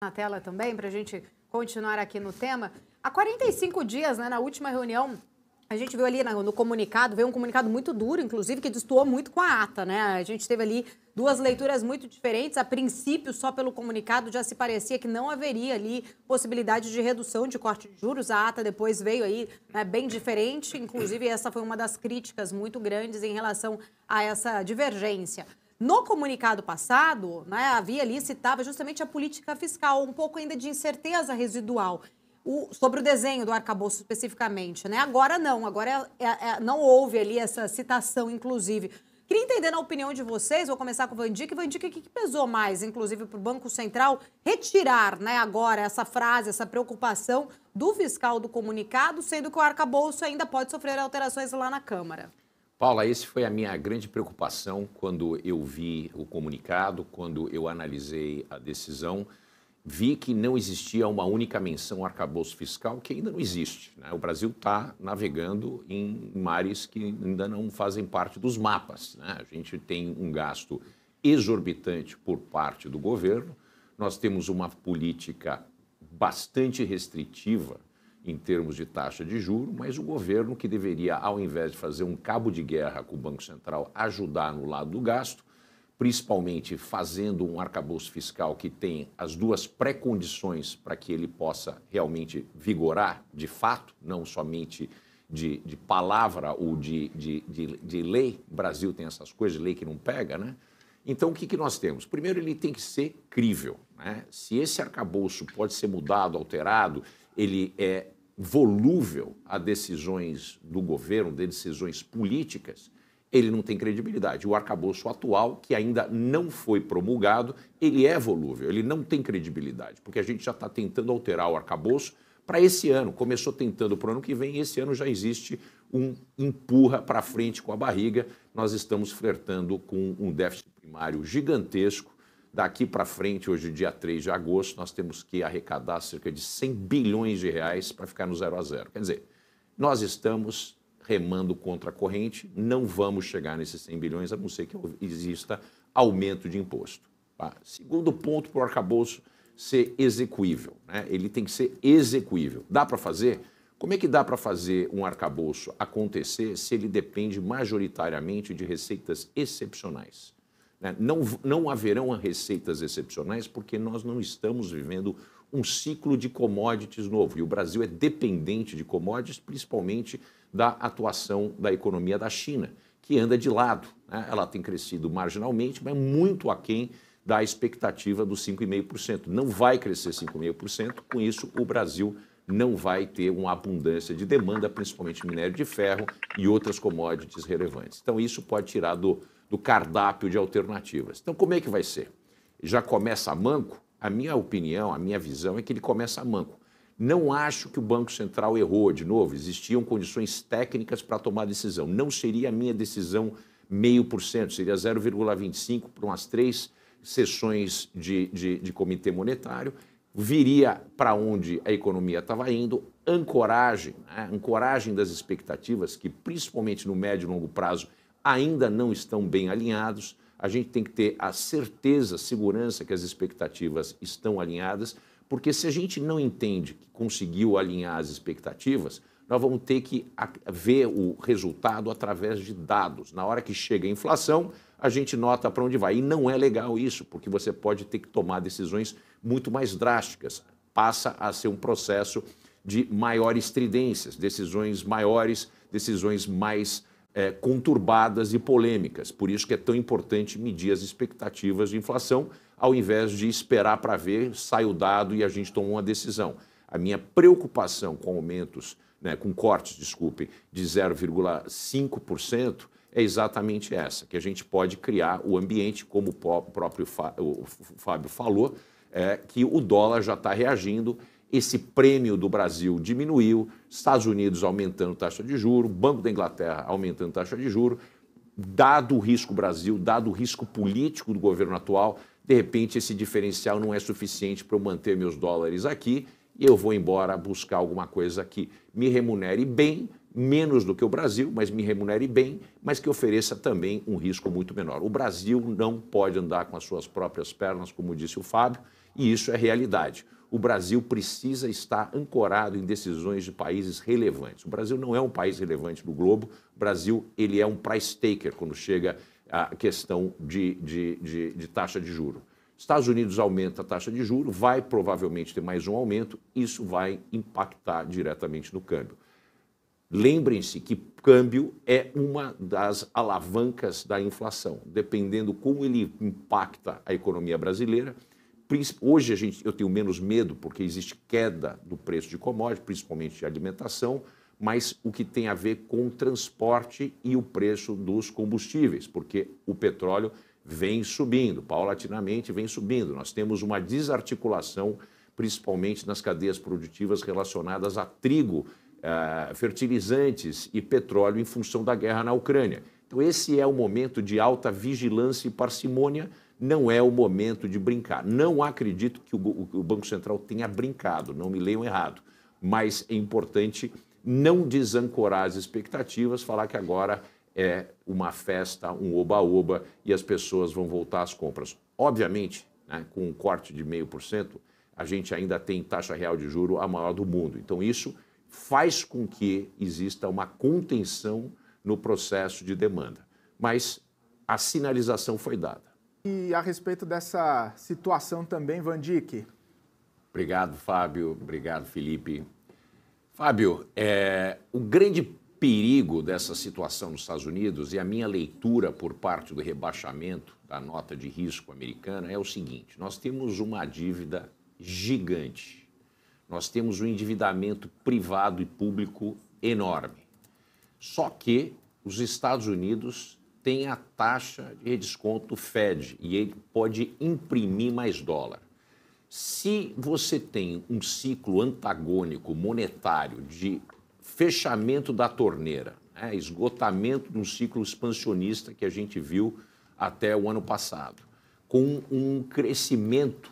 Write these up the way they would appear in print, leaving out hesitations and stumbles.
Na tela também, para a gente continuar aqui no tema. Há 45 dias, né, na última reunião, a gente viu ali no comunicado, veio um comunicado muito duro, inclusive, que destoou muito com a ata, né? A gente teve ali duas leituras muito diferentes. A princípio, só pelo comunicado já se parecia que não haveria ali possibilidade de redução de corte de juros. A ata depois veio aí, né, bem diferente. Inclusive, essa foi uma das críticas muito grandes em relação a essa divergência. No comunicado passado, né, havia ali, citava justamente a política fiscal, um pouco ainda de incerteza residual sobre o desenho do arcabouço especificamente, né? Agora não, agora não houve ali essa citação, inclusive. Queria entender, na opinião de vocês, vou começar com o Vandick. Vandick, o que pesou mais, inclusive, para o Banco Central retirar, né, agora essa frase, essa preocupação do fiscal do comunicado, sendo que o arcabouço ainda pode sofrer alterações lá na Câmara? Paula, esse foi a minha grande preocupação quando eu vi o comunicado, quando eu analisei a decisão. Vi que não existia uma única menção ao arcabouço fiscal, que ainda não existe, né? O Brasil está navegando em mares que ainda não fazem parte dos mapas, né? A gente tem um gasto exorbitante por parte do governo, nós temos uma política bastante restritiva em termos de taxa de juros, mas o governo que deveria, ao invés de fazer um cabo de guerra com o Banco Central, ajudar no lado do gasto, principalmente fazendo um arcabouço fiscal que tem as duas pré-condições para que ele possa realmente vigorar de fato, não somente de palavra ou de lei. O Brasil tem essas coisas, de lei que não pega, né? Então, o que nós temos? Primeiro, ele tem que ser crível, né? Se esse arcabouço pode ser mudado, alterado, ele é volúvel a decisões do governo, de decisões políticas, ele não tem credibilidade. O arcabouço atual, que ainda não foi promulgado, ele é volúvel, ele não tem credibilidade, porque a gente já está tentando alterar o arcabouço para esse ano. Começou tentando para o ano que vem, e esse ano já existe um empurra para frente com a barriga. Nós estamos flertando com um déficit primário gigantesco. Daqui para frente, hoje, dia 3 de agosto, nós temos que arrecadar cerca de 100 bilhões de reais para ficar no 0 a 0. Quer dizer, nós estamos remando contra a corrente, não vamos chegar nesses 100 bilhões, a não ser que exista aumento de imposto. Tá? Segundo ponto para o arcabouço ser execuível, né? Ele tem que ser execuível. Dá para fazer? Como é que dá para fazer um arcabouço acontecer se ele depende majoritariamente de receitas excepcionais? Né? Não haverão receitas excepcionais porque nós não estamos vivendo um ciclo de commodities novo. E o Brasil é dependente de commodities, principalmente da atuação da economia da China, que anda de lado, né? Ela tem crescido marginalmente, mas muito aquém da expectativa dos 5,5%. Não vai crescer 5,5%, com isso o Brasil não vai ter uma abundância de demanda, principalmente minério de ferro e outras commodities relevantes. Então isso pode tirar do cardápio de alternativas. Então como é que vai ser? Já começa manco? A minha opinião, a minha visão é que ele começa manco. Não acho que o Banco Central errou, de novo, existiam condições técnicas para tomar decisão. Não seria a minha decisão 0,5%, seria 0,25% para umas 3 sessões de comitê monetário, viria para onde a economia estava indo, ancoragem, né? Ancoragem das expectativas, que principalmente no médio e longo prazo ainda não estão bem alinhados. A gente tem que ter a certeza, segurança que as expectativas estão alinhadas, porque se a gente não entende que conseguiu alinhar as expectativas, nós vamos ter que ver o resultado através de dados. Na hora que chega a inflação, a gente nota para onde vai. E não é legal isso, porque você pode ter que tomar decisões muito mais drásticas. Passa a ser um processo de maiores estridências, decisões maiores, decisões mais conturbadas e polêmicas. Por isso que é tão importante medir as expectativas de inflação, ao invés de esperar para ver, sai o dado e a gente toma uma decisão. A minha preocupação com aumentos, né, com cortes, desculpe, de 0,5% é exatamente essa, que a gente pode criar o ambiente, como o próprio Fábio falou, que o dólar já está reagindo, esse prêmio do Brasil diminuiu, Estados Unidos aumentando taxa de juros, Banco da Inglaterra aumentando taxa de juros, dado o risco Brasil, dado o risco político do governo atual, de repente esse diferencial não é suficiente para eu manter meus dólares aqui e eu vou embora buscar alguma coisa que me remunere bem, menos do que o Brasil, mas me remunere bem, mas que ofereça também um risco muito menor. O Brasil não pode andar com as suas próprias pernas, como disse o Fábio, E isso é realidade. O Brasil precisa estar ancorado em decisões de países relevantes. O Brasil não é um país relevante no globo. O Brasil ele é um price taker quando chega à questão de taxa de juros. Estados Unidos aumenta a taxa de juros, vai provavelmente ter mais um aumento, isso vai impactar diretamente no câmbio. Lembrem-se que câmbio é uma das alavancas da inflação, dependendo como ele impacta a economia brasileira. Hoje eu tenho menos medo porque existe queda do preço de commodities, principalmente de alimentação, mas o que tem a ver com o transporte e o preço dos combustíveis, porque o petróleo vem subindo, paulatinamente vem subindo. Nós temos uma desarticulação, principalmente nas cadeias produtivas relacionadas a trigo, fertilizantes e petróleo em função da guerra na Ucrânia. Então esse é o momento de alta vigilância e parcimônia, não é o momento de brincar. Não acredito que o Banco Central tenha brincado, não me leiam errado, mas é importante não desancorar as expectativas, falar que agora é uma festa, um oba-oba e as pessoas vão voltar às compras. Obviamente, né, com um corte de 0,5%, a gente ainda tem taxa real de juros a maior do mundo. Então isso faz com que exista uma contenção no processo de demanda. Mas a sinalização foi dada. E a respeito dessa situação também, Van Dijk? Obrigado, Fábio. Obrigado, Felipe. Fábio, o grande perigo dessa situação nos Estados Unidos e a minha leitura por parte do rebaixamento da nota de risco americana é o seguinte: nós temos uma dívida gigante. Nós temos um endividamento privado e público enorme. Só que os Estados Unidos têm a taxa de desconto Fed e ele pode imprimir mais dólar. Se você tem um ciclo antagônico monetário de fechamento da torneira, né, esgotamento de um ciclo expansionista que a gente viu até o ano passado, com um crescimento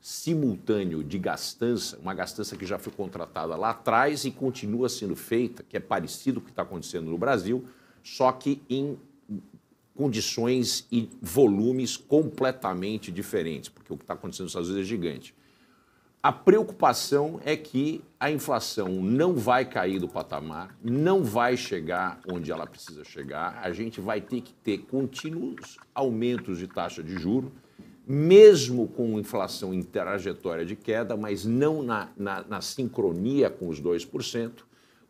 simultâneo de gastança, uma gastança que já foi contratada lá atrás e continua sendo feita, que é parecido com o que está acontecendo no Brasil, só que em condições e volumes completamente diferentes, porque o que está acontecendo nos Estados Unidos é gigante. A preocupação é que a inflação não vai cair do patamar, não vai chegar onde ela precisa chegar, a gente vai ter que ter contínuos aumentos de taxa de juros, mesmo com inflação em trajetória de queda, mas não na sincronia com os 2%,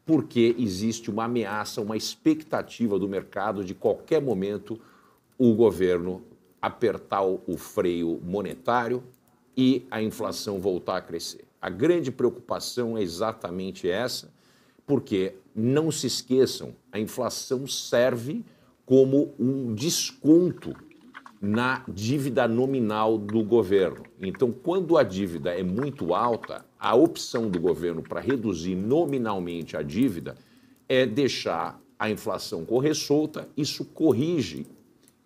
porque existe uma ameaça, uma expectativa do mercado de qualquer momento o governo apertar o freio monetário e a inflação voltar a crescer. A grande preocupação é exatamente essa, porque, não se esqueçam, a inflação serve como um desconto na dívida nominal do governo. Então, quando a dívida é muito alta, a opção do governo para reduzir nominalmente a dívida é deixar a inflação correr solta. Isso corrige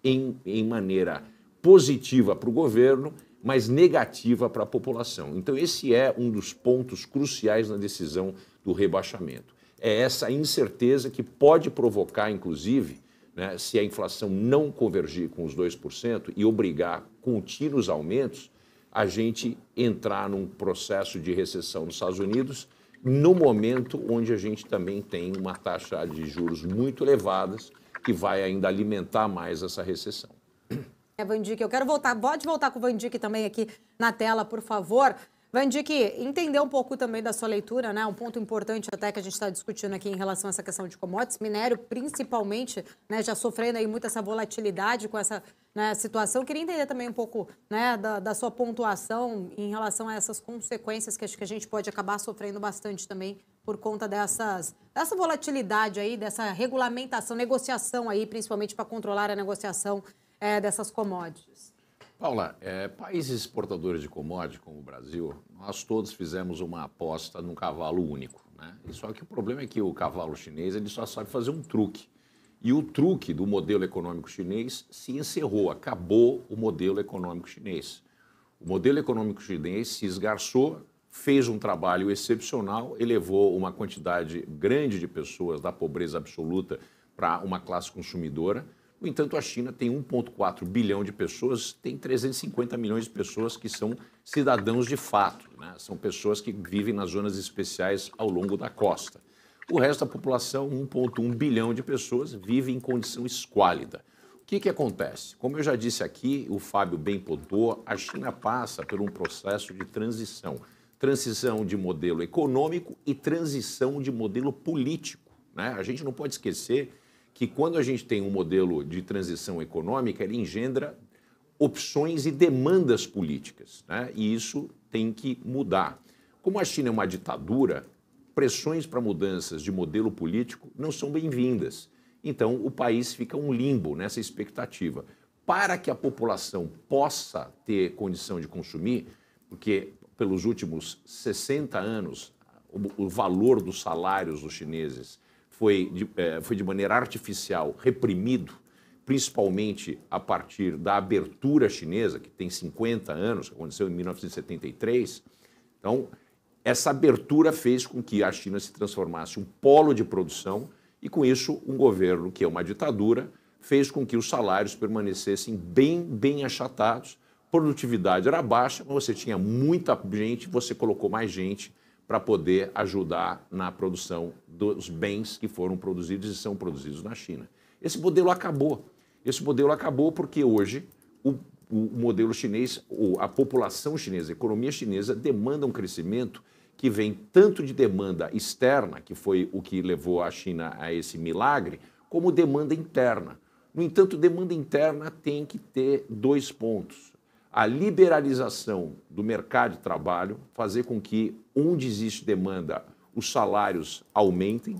em maneira positiva para o governo, mas negativa para a população. Então, esse é um dos pontos cruciais na decisão do rebaixamento. É essa incerteza que pode provocar, inclusive, né, se a inflação não convergir com os 2% e obrigar contínuos aumentos, a gente entrar num processo de recessão nos Estados Unidos, no momento onde a gente também tem uma taxa de juros muito elevadas, que vai ainda alimentar mais essa recessão. Van Dijk, eu quero voltar, pode voltar com o Van Dijk também aqui na tela, por favor. Van Dijk, entender um pouco também da sua leitura, né? Um ponto importante até que a gente está discutindo aqui em relação a essa questão de commodities, minério principalmente, né? Já sofrendo aí muito essa volatilidade com essa, né, situação. Queria entender também um pouco, né, da sua pontuação em relação a essas consequências que acho que a gente pode acabar sofrendo bastante também por conta dessa volatilidade aí, dessa regulamentação, negociação aí, principalmente para controlar a negociação dessas commodities. Paula, países exportadores de commodities como o Brasil, nós todos fizemos uma aposta num cavalo único, né? Só que o problema é que o cavalo chinês ele só sabe fazer um truque. E o truque do modelo econômico chinês se encerrou, acabou o modelo econômico chinês. O modelo econômico chinês se esgarçou, fez um trabalho excepcional, elevou uma quantidade grande de pessoas da pobreza absoluta para uma classe consumidora, No entanto, a China tem 1,4 bilhão de pessoas, tem 350 milhões de pessoas que são cidadãos de fato, né? São pessoas que vivem nas zonas especiais ao longo da costa. O resto da população, 1,1 bilhão de pessoas, vive em condição esquálida. O que acontece? Como eu já disse aqui, o Fábio bem pontuou, a China passa por um processo de transição. Transição de modelo econômico e transição de modelo político, né? A gente não pode esquecer que quando a gente tem um modelo de transição econômica, ele engendra opções e demandas políticas, né? E isso tem que mudar. Como a China é uma ditadura, pressões para mudanças de modelo político não são bem-vindas. Então, o país fica um limbo nessa expectativa. Para que a população possa ter condição de consumir, porque pelos últimos 60 anos o valor dos salários dos chineses foi de maneira artificial reprimido, principalmente a partir da abertura chinesa, que tem 50 anos, que aconteceu em 1973. Então, essa abertura fez com que a China se transformasse um polo de produção e, com isso, um governo que é uma ditadura fez com que os salários permanecessem bem achatados, produtividade era baixa, mas você tinha muita gente, você colocou mais gente para poder ajudar na produção dos bens que foram produzidos e são produzidos na China. Esse modelo acabou. Esse modelo acabou porque hoje o modelo chinês, a população chinesa, a economia chinesa demanda um crescimento que vem tanto de demanda externa, que foi o que levou a China a esse milagre, como demanda interna. No entanto, demanda interna tem que ter 2 pontos. A liberalização do mercado de trabalho, fazer com que onde existe demanda, os salários aumentem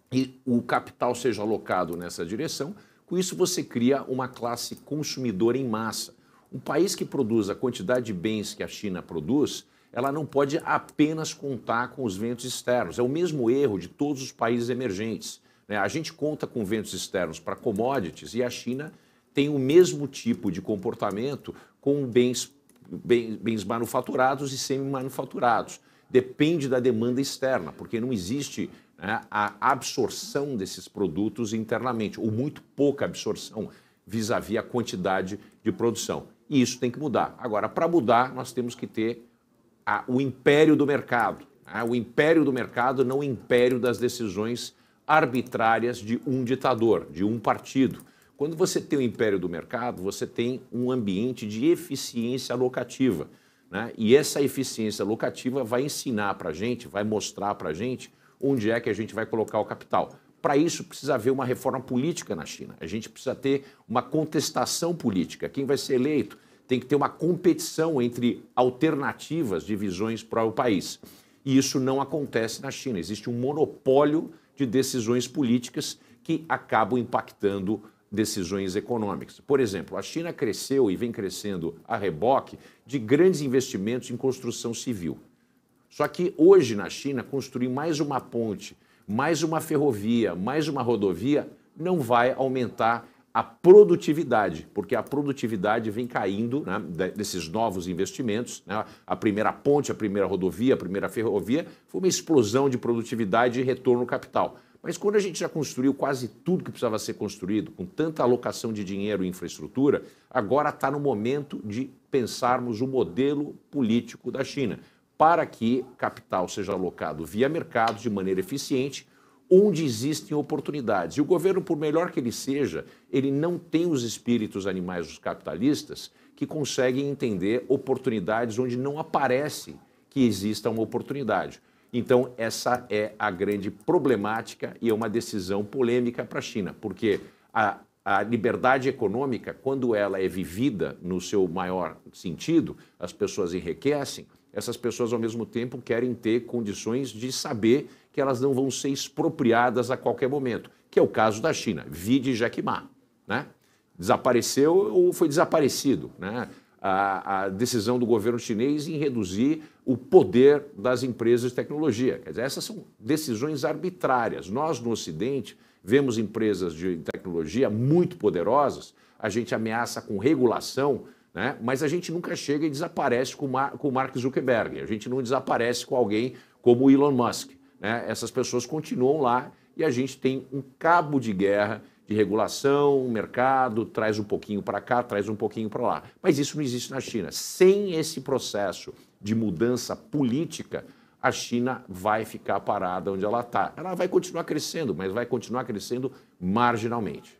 e o capital seja alocado nessa direção. Com isso, você cria uma classe consumidora em massa. Um país que produz a quantidade de bens que a China produz, ela não pode apenas contar com os ventos externos. É o mesmo erro de todos os países emergentes, né? A gente conta com ventos externos para commodities e a China tem o mesmo tipo de comportamento com bens manufaturados e semi-manufaturados. Depende da demanda externa, porque não existe, né, a absorção desses produtos internamente, ou muito pouca absorção vis-à-vis a quantidade de produção. E isso tem que mudar. Agora, para mudar, nós temos que ter o império do mercado. Né? O império do mercado, não o império das decisões arbitrárias de um ditador, de um partido. Quando você tem o império do mercado, você tem um ambiente de eficiência alocativa, né? E essa eficiência alocativa vai ensinar para a gente, vai mostrar para a gente onde é que a gente vai colocar o capital. Para isso, precisa haver uma reforma política na China. A gente precisa ter uma contestação política. Quem vai ser eleito tem que ter uma competição entre alternativas de visões para o país. E isso não acontece na China. Existe um monopólio de decisões políticas que acabam impactando decisões econômicas. Por exemplo, a China cresceu e vem crescendo a reboque de grandes investimentos em construção civil. Só que hoje na China, construir mais uma ponte, mais uma ferrovia, mais uma rodovia, não vai aumentar a produtividade, porque a produtividade vem caindo, né, desses novos investimentos, né? A primeira ponte, a primeira rodovia, a primeira ferrovia, foi uma explosão de produtividade e retorno ao capital. Mas quando a gente já construiu quase tudo que precisava ser construído, com tanta alocação de dinheiro e infraestrutura, agora está no momento de pensarmos o modelo político da China, para que capital seja alocado via mercado de maneira eficiente, onde existem oportunidades. E o governo, por melhor que ele seja, ele não tem os espíritos animais dos capitalistas que conseguem entender oportunidades onde não aparece que exista uma oportunidade. Então, essa é a grande problemática e é uma decisão polêmica para a China, porque a liberdade econômica, quando ela é vivida no seu maior sentido, as pessoas enriquecem, essas pessoas, ao mesmo tempo, querem ter condições de saber que elas não vão ser expropriadas a qualquer momento, que é o caso da China. Vide Jack Ma, né? Desapareceu ou foi desaparecido, né? A decisão do governo chinês em reduzir o poder das empresas de tecnologia. Quer dizer, essas são decisões arbitrárias. Nós, no Ocidente, vemos empresas de tecnologia muito poderosas, a gente ameaça com regulação, né? Mas a gente nunca chega e desaparece com o Mark Zuckerberg, a gente não desaparece com alguém como o Elon Musk, né? Essas pessoas continuam lá e a gente tem um cabo de guerra de regulação, mercado, traz um pouquinho para cá, traz um pouquinho para lá. Mas isso não existe na China. Sem esse processo de mudança política, a China vai ficar parada onde ela está. Ela vai continuar crescendo, mas vai continuar crescendo marginalmente.